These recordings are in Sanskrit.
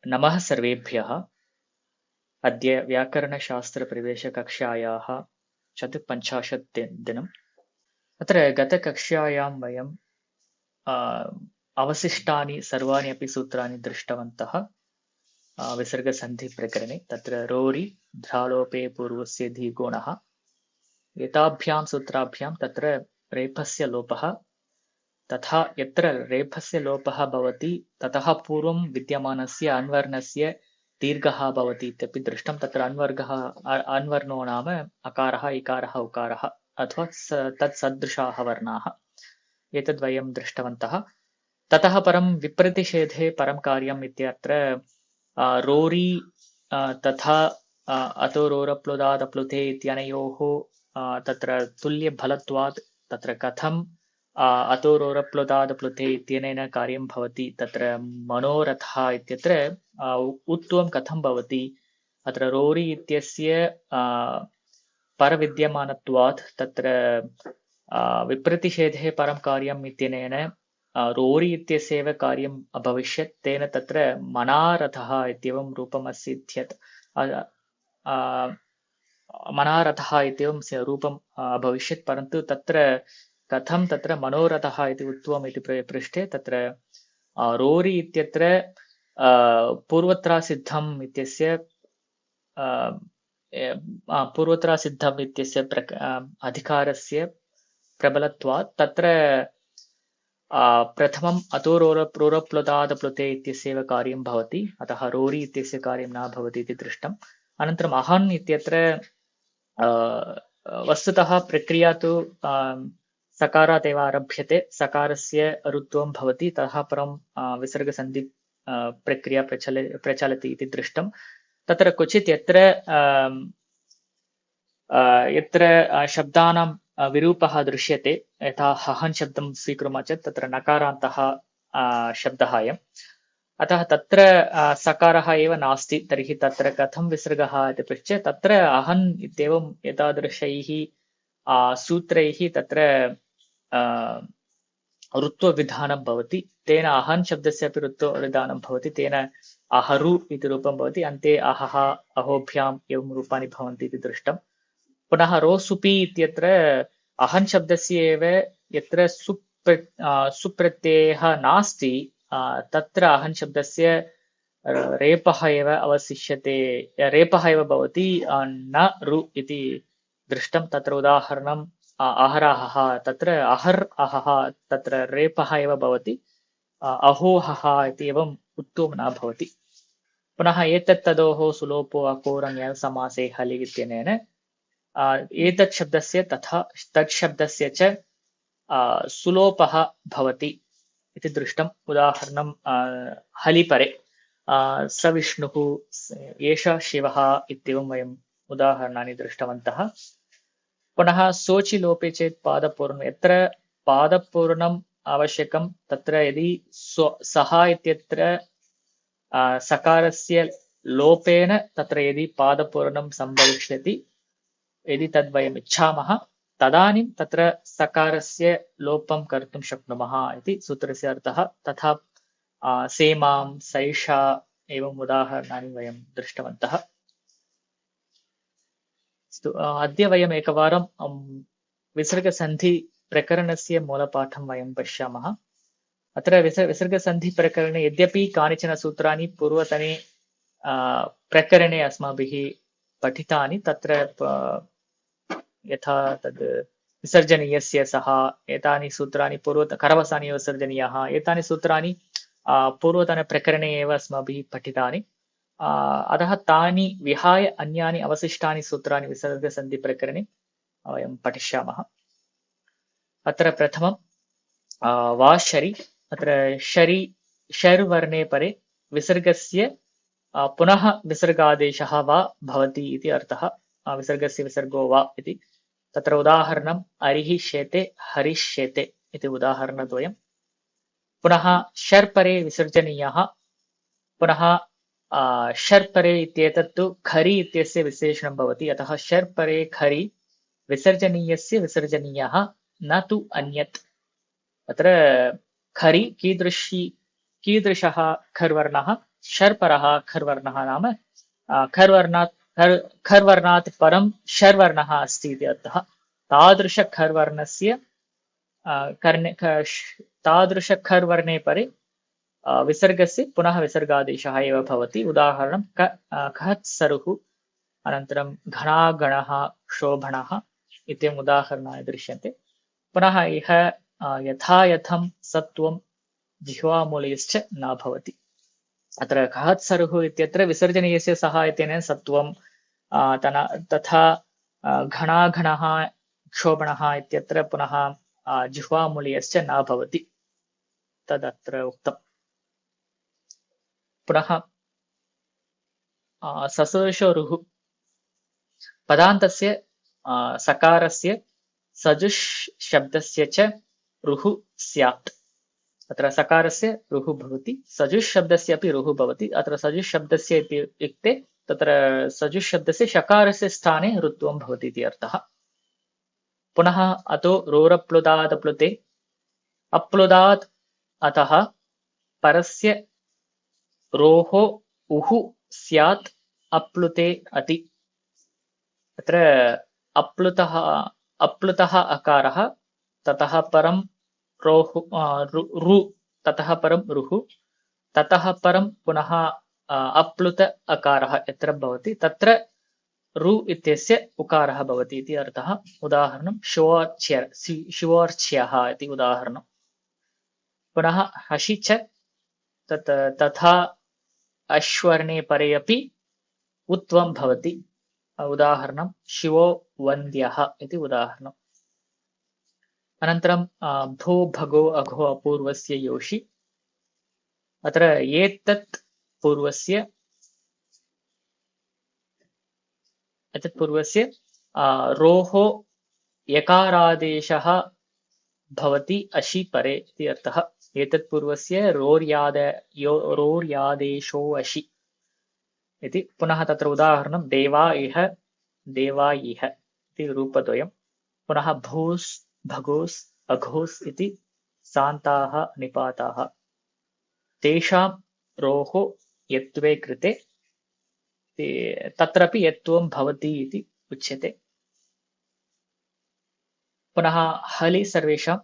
नमः सर्वेभ्यः। अद्य व्याकरणशास्त्रप्रवेशकक्षायाः 54. दिनम्। अत्र गतकक्ष्यायां वयं अवशिष्टानि सर्वाणि अपि सूत्राणि दृष्टवन्तः विसर्गसन्धिप्रकरणे। तत्र रोरि ध्रालोपे पूर्वस्य धीगुणः। एताभ्यां सूत्राभ्यां तत्र रेफस्य लोपः, तथा यत्र रेफस्य लोपः भवति ततः पूर्वं विद्यमानस्य अन्वर्णस्य दीर्घः भवति इत्यपि दृष्टं। तत्र अन्वर्णो नाम अकारः, इकारः, उकारः अथवा तत्सदृशाः वर्णाः। एतद्वयं दृष्टवन्तः। ततः परं विप्रतिषेधे परं कार्यम् इत्यत्र रोरि तथा अतोरोरप्लुदादप्लुते इत्यनयोः तत्र तुल्यफलत्वात् तत्र कथं अतोरोरप्लुदादप्लुते इत्यनेन कार्यं भवति, तत्र मनोरथः इत्यत्र उत्वं कथं भवति, अत्र रोरि इत्यस्य परविद्यमानत्वात् तत्र विप्रतिषेधे परं कार्यम् इत्यनेन रोरि इत्यस्यैव कार्यम् अभविष्यत्। तेन तत्र मनारथः इत्येवं रूपम् असिद्ध्यत्। मनारथः इत्येवं रूपम् अभविष्यत्, परन्तु तत्र कथं तत्र मनोरथः इति उत्वम् इति पृष्टे तत्र रोरि इत्यत्र पूर्वत्रासिद्धम् इत्यस्य पूर्वत्रासिद्धम् इत्यस्य अधिकारस्य प्रबलत्वात् तत्र प्रथमम् अतोरोरप्लुतादप्लुते इत्यस्यैव कार्यं भवति, अतः रोरि इत्यस्य कार्यं न भवति इति दृष्टम्। अनन्तरम् अहन् इत्यत्र वस्तुतः प्रक्रिया तु सकारात् एव आरभ्यते। सकारस्य रुत्वं भवति, ततः परं विसर्गसन्धि प्रक्रिया प्रचलति इति दृष्टम्। तत्र क्वचित् यत्र शब्दानां विरूपः दृश्यते, यथा हहन् शब्दं स्वीकुर्मः चेत् तत्र नकारान्तः शब्दः अयम्। अतः तत्र सकारः एव नास्ति, तर्हि तत्र कथं विसर्गः इति पृच्छे तत्र अहन् इत्येवं एतादृशैः सूत्रैः तत्र ऋत्वविधानं भवति। तेन अहन् शब्दस्य अपि ऋत्वविधानं भवति, तेन अहरु इति रूपं भवति, अन्ते अहः अहोभ्याम् एवं रूपाणि भवन्ति इति दृष्टम्। पुनः रोसुपि इत्यत्र अहन् शब्दस्य एव यत्र सुप्रत्ययः नास्ति, तत्र अहन् शब्दस्य रेपः एव अवशिष्यते, रेपः एव भवति, न रु इति दृष्टं। तत्र उदाहरणम् अहरहः, तत्र अहर् अहः तत्र रेपः एव भवति, अहोहः इति एवम् उत्तमं न भवति। पुनः एतत् तदोः सुलोपो अकोरं एव समासे हलि इत्यनेन एतत् शब्दस्य तथा तत् शब्दस्य च सुलोपः भवति इति दृष्टम्। उदाहरणं हलिपरे स विष्णुः, एष शिवः इत्येवं वयम् उदाहरणानि दृष्टवन्तः। पुनः सोचि लोपे चेत् पादपूर्णं, यत्र पादपूर्णम् आवश्यकं तत्र यदि सः इत्यत्र सकारस्य लोपेन तत्र यदि पादपूर्णं सम्भविष्यति, यदि तद्वयम् इच्छामः तदानीं तत्र सकारस्य लोपं कर्तुं शक्नुमः इति सूत्रस्य अर्थः। तथा सेमां, सैषा एवं उदाहरणानि वयं दृष्टवन्तः। अद्य वयम् एकवारं विसर्गसन्धिप्रकरणस्य मूलपाठं वयं पश्यामः। अत्र विसर्गसन्धिप्रकरणे यद्यपि कानिचन सूत्राणि पूर्वतने प्रकरणे अस्माभिः पठितानि, तत्र यथा तद् विसर्जनीयस्य सः, एतानि सूत्राणि करवसानि विसर्जनीयः, एतानि सूत्राणि पूर्वतनप्रकरणे एव अस्माभिः पठितानि। अतः तानि विहाय अन्यानि अवशिष्टानि सूत्राणि विसर्गसन्धिप्रकरणे वयं पठिष्यामः। अत्र प्रथमं वा शरि, अत्र शरि शर् वर्णे परे विसर्गस्य पुनः विसर्गादेशः वा भवति इति अर्थः। विसर्गस्य विसर्गो वा इति। तत्र उदाहरणम् अरिहिष्येते, हरिष्येते इति उदाहरणद्वयम्। पुनः शर्परे विसर्जनीयः, पुनः शर्परे इत्येतत्तु खरि इत्यस्य विशेषणं भवति, अतः शर्परे खरि विसर्जनीयस्य विसर्जनीयः न तु अन्यत्। अत्र खरि कीदृशः खर्वर्णः, शर्परः खर्वर्णः नाम खर्वर्णात् परं शर्वर्णः अस्ति इति अर्थः। तादृश खर्वर्णस्य तादृश खर्वर्णे परे विसर्गस्य पुनः विसर्गादेशः एव भवति। उदाहरणं कहत्सरुः, अनन्तरं घनागणः, क्षोभणः इत्येवम् उदाहरणानि दृश्यन्ते। पुनः इह यथा यथं सत्वं जिह्वामूलयश्च न भवति। अत्र कहत्सरुः इत्यत्र विसर्जनीयस्य सः इत्यनेन सत्वं तथा घनाघणः क्षोभणः इत्यत्र पुनः जिह्वामूलयश्च न भवति, तदत्र उक्तम्। पुनः ससदृशरुः पदान्तस्य सकारस्य सजुष् शब्दस्य च रुः स्यात्। अत्र सकारस्य रुः भवति, सजुष् शब्दस्य अपि रुः भवति। अत्र सजुष् शब्दस्य इत्युक्ते तत्र सजुष् शब्दस्य शकारस्य स्थाने ऋत्वं भवति इति अर्थः। पुनः अतो रोरप्लुतात् प्लुते अप्लुतात् अतः परस्य रोः उः स्यात् अप्लुते अति। अत्र अप्लुतः अकारः, ततः परं रु, ततः परं रुः, ततः परं पुनः अप्लुत अकारः यत्र भवति तत्र रु इत्यस्य उकारः भवति इति अर्थः। उदाहरणं शिवोर्च्यः इति उदाहरणम्। पुनः हसि च तथा अश्वर्णे परे अपि उत्वं भवति। उदाहरणं शिवो वन्द्यः इति उदाहरणम्। अनन्तरं भो भगो अघो अपूर्वस्य योषि। अत्र एतत् पूर्वस्य रोः यकारादेशः भवति अशि परे इति अर्थः। एतत् पूर्वस्य रोर्यादेशो अशि इति। पुनः तत्र उदाहरणं देवा इह, देवा इह इति रूपद्वयम्। पुनः भूस् भगोस् अघोस् इति सान्ताः निपाताः। तेषां रोः यत्वे कृते, तत्रापि यत्त्वं भवति इति उच्यते। पुनः हलि सर्वेषां,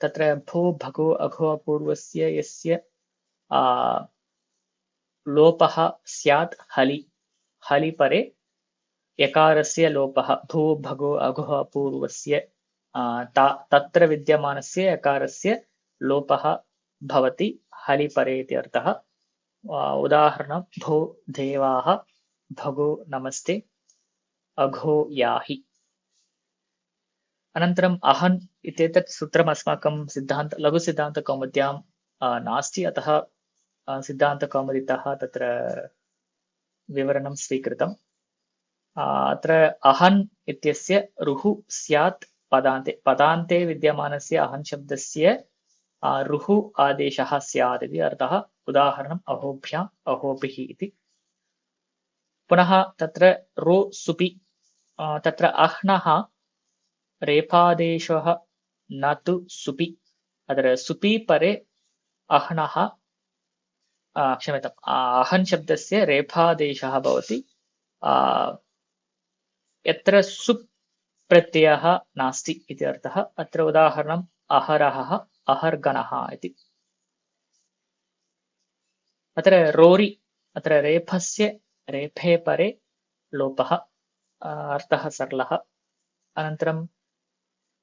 तत्र भो भगो अघो अपूर्वस्य यस्य लोपः स्यात् हलि, हलि परे यकारस्य लोपः, भू भगो अघो अपूर्वस्य तत्र विद्यमानस्य यकारस्य लोपः भवति हलि परे इति अर्थः। उदाहरणं भो देवाः, भगो नमस्ते, अघो याहि। अनन्तरम् अहन् इत्येतत् सूत्रम् अस्माकं लघुसिद्धान्तकौमुद्यां नास्ति, अतः सिद्धान्तकौमुदीतः तत्र विवरणं स्वीकृतम्। अत्र अहन् इत्यस्य रुः स्यात् पदान्ते विद्यमानस्य अहन् शब्दस्य रुः आदेशः स्यात् इति अर्थः। उदाहरणम् अहोभ्याम्, अहोभिः इति। पुनः तत्र रो सुपि, तत्र अह्नः रेफादेशः न तु सुपि। अत्र सुपि परे अह्नः, क्षम्यताम्, अहन् शब्दस्य रेफादेशः भवति यत्र सुप् प्रत्ययः नास्ति इति अर्थः। अत्र उदाहरणम् अहरः, अहर्गणः इति। अत्र रोरि, अत्र रेफे परे लोपः, अर्थः सरलः। अनन्तरं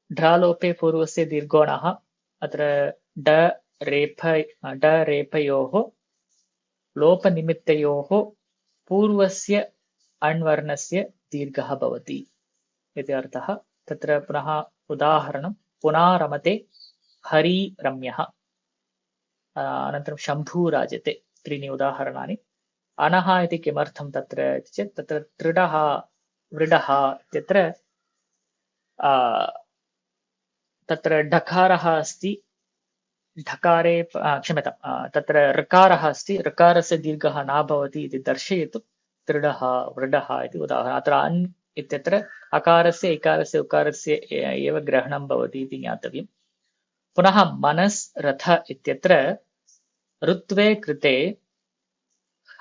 ढ्रालोपे पूर्वस्य दीर्घोणः, अत्र ड रेफयोः लोपनिमित्तयोः पूर्वस्य अण्वर्णस्य दीर्घः भवति इति अर्थः। तत्र पुनः उदाहरणं पुनारमते हरिरम्यः, अनन्तरं शम्भूराजते, त्रीणि उदाहरणानि। अनः इति किमर्थं तत्र चेत् तत्र तृडः वृडः इत्यत्र तत्र ढकारः अस्ति, ढकारे क्षम्यतां, तत्र ऋकारः अस्ति, ऋकारस्य दीर्घः न भवति इति दर्शयितुं तृडः वृडः इति उदाहरणम्। अत्र अन् इत्यत्र अकारस्य इकारस्य उकारस्य एव ग्रहणं भवति इति ज्ञातव्यम्। पुनः मनस् रथ इत्यत्र ऋत्वे कृते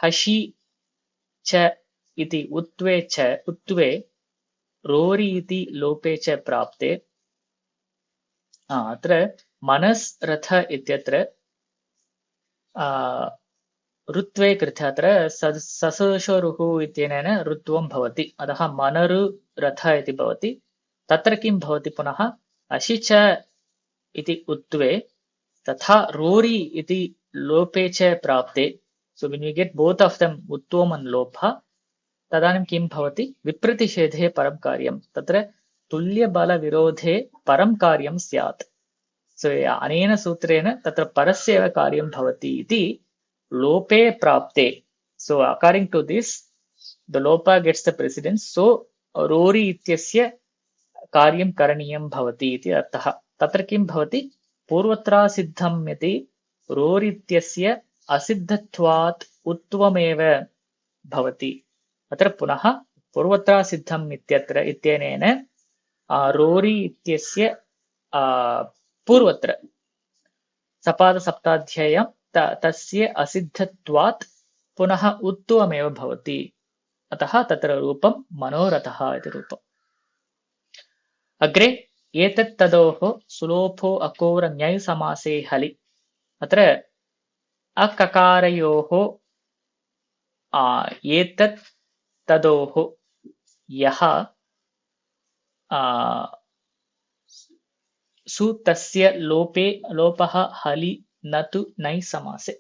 हसि च इति उत्वे रोरि इति लोपे च प्राप्ते अत्र मनस् रथ इत्यत्र ऋत्वे कृते अत्र ससोषरुः इत्यनेन ऋत्वं भवति अतः मनरु रथ इति भवति तत्र किं भवति पुनः अशि च इति उत्वे तथा रोरि इति लोपे च प्राप्ते so when we get both of them उत्वम् and लोपः तदानीं किं भवति विप्रतिषेधे परं कार्यं तत्र तुल्यबलविरोधे परं कार्यं स्यात् so अनेन सूत्रेण तत्र परस्य एव कार्यं भवति इति लोपे प्राप्ते so according to this the lopa gets the precedence so रोरि इत्यस्य कार्यं करणीयं भवति इति अर्थः तत्र किं भवति पूर्वत्रासिद्धम् इति रोरि इत्यस्य असिद्धत्वात् उत्वमेव भवति अत्र पुनः पूर्वत्रासिद्धम् इत्यनेन रोरि इत्यस्य पूर्वत्र सपादसप्ताध्याय्यां तस्य असिद्धत्वात् पुनः उत्वमेव भवति अतः तत्र रूपं मनोरथः इति रूपम् अग्रे एतत् तदोः सुलोभो अकोर ञै समासे हलि अत्र अककारयोः एतत् तदोः यः सु तस्य लोपः हलि न तु नै समासे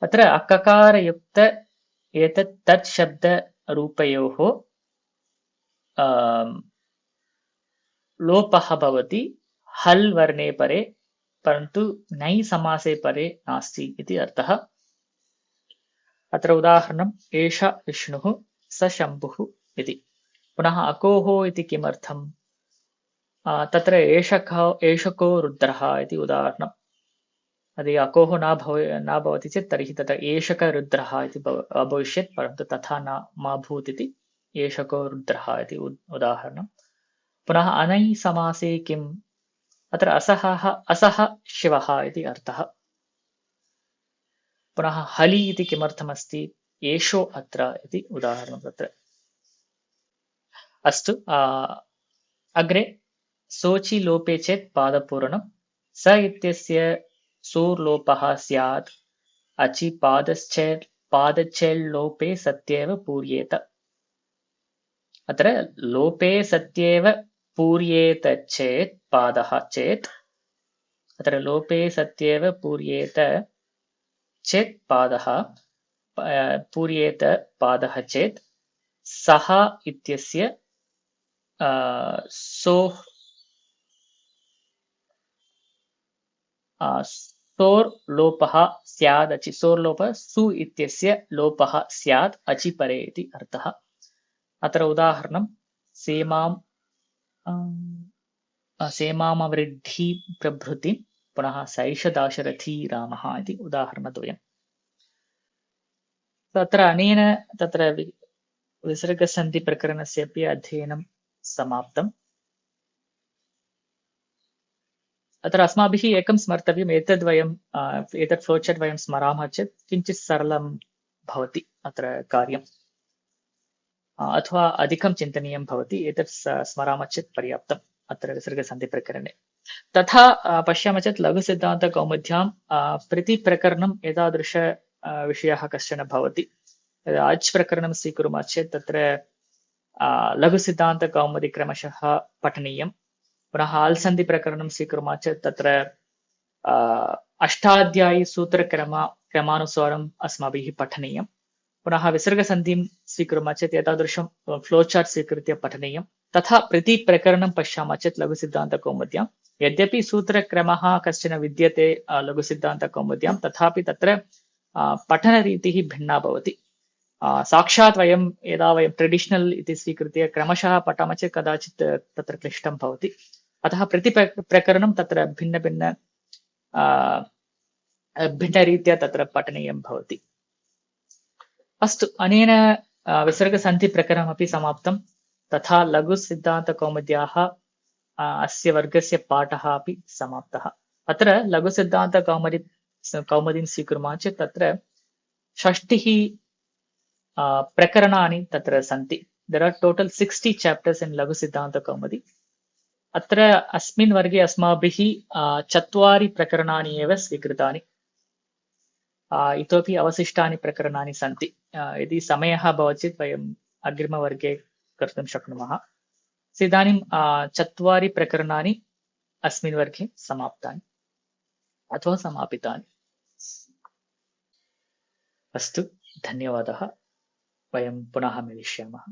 अत्र अककारयुक्त एतत् तत् शब्दरूपयोः लोपः भवति हल् वर्णे परे परन्तु नै समासे परे नास्ति इति अर्थः अत्र उदाहरणम् एष विष्णुः स शम्भुः इति पुनः अकोः इति किमर्थम् तत्र एषको रुद्रः इति उदाहरणम् यदि अकोः न भवति चेत् तर्हि तत्र एषकरुद्रः इति अभविष्यत् परन्तु तथा न मा भूत् इति एषको रुद्रः इति उदाहरणम् पुनः अनै समासे किम् अत्र असः शिवः इति अर्थः पुनः हलि इति किमर्थमस्ति एषो अत्र इति उदाहरणं तत्र अस्तु अग्रे सोचि लोपे चेत् पादपूरणं स इत्यस्य सूर्लोपः स्यात् अचि पादचेल्लोपे सत्येव पूर्येत अत्र लोपे सत्येव पूर्येत चेत् पादः चेत् अत्र लोपे सत्येव पूर्येत चेत् पादः पूर्येत पादः चेत् सः इत्यस्य सोर्लोपः स्यादचि सोर्लोपः सु इत्यस्य लोपः स्यात् अचि परे इति अर्थः अत्र उदाहरणं सेमामवृद्धि प्रभृति पुनः सैष दाशरथी रामः इति उदाहरणद्वयम् तत्र अनेन तत्र विसर्गसन्धिप्रकरणस्यापि अध्ययनं समाप्तम् अत्र अस्माभिः एकं स्मर्तव्यम् एतत् फ्लोचार्ट् वयं स्मरामः चेत् किञ्चित् सरलं भवति अत्र कार्यम् अथवा अधिकं चिन्तनीयं भवति एतत् स्मरामः चेत् पर्याप्तम् अत्र विसर्गसन्धिप्रकरणे तथा पश्यामः चेत् लघुसिद्धान्तकौमुद्यां प्रतिप्रकरणं एतादृश विषयः कश्चन भवति अच् प्रकरणं स्वीकुर्मः चेत् तत्र लघुसिद्धान्तकौमुदी क्रमशः पठनीयं पुनः आल्सन्धिप्रकरणं स्वीकुर्मः चेत् तत्र अष्टाध्यायी सूत्रक्रमानुसारम् अस्माभिः पठनीयं पुनः विसर्गसन्धिं स्वीकुर्मः चेत् एतादृशं फ्लोचार्ट् स्वीकृत्य पठनीयं तथा प्रतिप्रकरणं पश्यामः चेत् लघुसिद्धान्तकौमुद्यां यद्यपि सूत्रक्रमः कश्चन विद्यते लघुसिद्धान्तकौमुद्यां तथापि तत्र पठनरीतिः भिन्ना भवति साक्षात् वयं यदा वयं ट्रेडिशनल् इति स्वीकृत्य क्रमशः पठामः चेत् कदाचित् तत्र क्लिष्टं भवति अतः प्रतिप्रकरणं तत्र भिन्नरीत्या तत्र पठनीयं भवति अस्तु अनेन विसर्गसन्धिप्रकरणमपि समाप्तं तथा लघुसिद्धान्तकौमुद्याः अस्य वर्गस्य पाठः अपि समाप्तः अत्र लघुसिद्धान्तकौमुदीं स्वीकुर्मः चेत् तत्र षष्टिः प्रकरणानि तत्र सन्ति. There are total 60 chapters in Laghu Siddhanta Kaumudi. अत्र अस्मिन् वर्गे अस्माभिः 4 प्रकरणानि एव स्वीकृतानि. इतोपि अवशिष्टानि प्रकरणानि सन्ति. यदि समयः भवति चेत् वयम् अग्रिमवर्गे कर्तुं शक्नुमः. इदानीं 4 प्रकरणानि अस्मिन् वर्गे समाप्तानि अथवा समापितानि. अस्तु, धन्यवादः. वयं पुनः मिलिष्यामः.